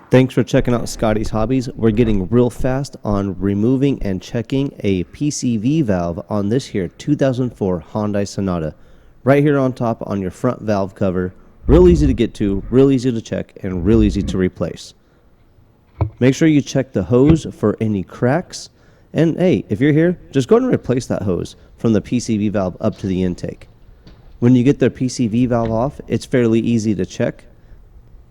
Thanks for checking out Scotty's Hobbies. We're getting real fast on removing and checking a PCV valve on this here 2004 Hyundai Sonata. Right here on top on your front valve cover. Real easy to get to, real easy to check, and real easy to replace. Make sure you check the hose for any cracks. And hey, if you're here, just go ahead and replace that hose from the PCV valve up to the intake. When you get the PCV valve off, it's fairly easy to check.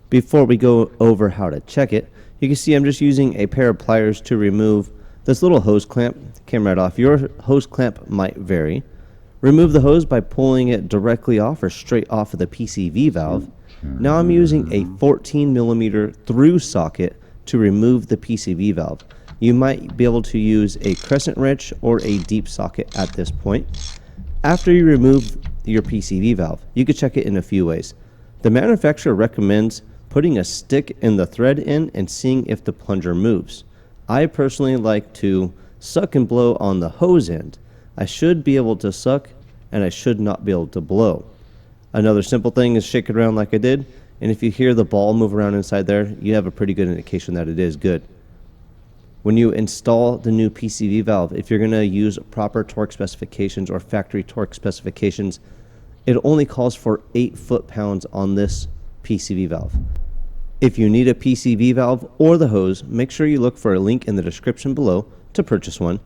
Before we go over how to check it, you can see I'm just using a pair of pliers to remove this little hose clamp. Came right off. Your hose clamp might vary. Remove the hose by pulling it directly off or straight off of the PCV valve. Now I'm using a 14mm through socket to remove the PCV valve. You might be able to use a crescent wrench or a deep socket at this point. After you remove your PCV valve, you can check it in a few ways. The manufacturer recommends putting a stick in the thread end and seeing if the plunger moves. I personally like to suck and blow on the hose end. I should be able to suck and I should not be able to blow. Another simple thing is shake it around like I did, and if you hear the ball move around inside there, you have a pretty good indication that it is good. When you install the new PCV valve, if you're going to use proper torque specifications or factory torque specifications, it only calls for 8 foot-pounds on this PCV valve. If you need a PCV valve or the hose, make sure you look for a link in the description below to purchase one.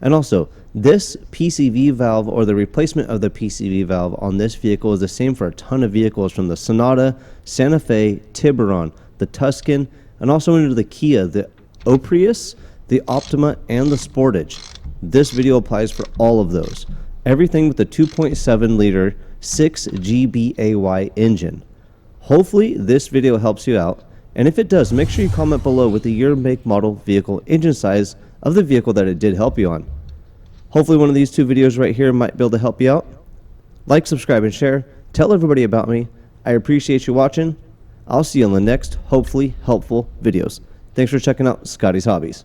And also, this PCV valve or the replacement of the PCV valve on this vehicle is the same for a ton of vehicles from the Sonata, Santa Fe, Tiburon, the Tuscan, and also into the Kia, the Oprius, the Optima, and the Sportage. This video applies for all of those. Everything with the 2.7 liter 6 GBAY engine. Hopefully this video helps you out, and if it does, make sure you comment below with the year, make, model, vehicle, engine size of the vehicle that it did help you on. Hopefully one of these two videos right here might be able to help you out. Like, subscribe, and share. Tell everybody about me. I appreciate you watching. I'll see you on the next, hopefully helpful videos. Thanks for checking out Scotty's Hobbies.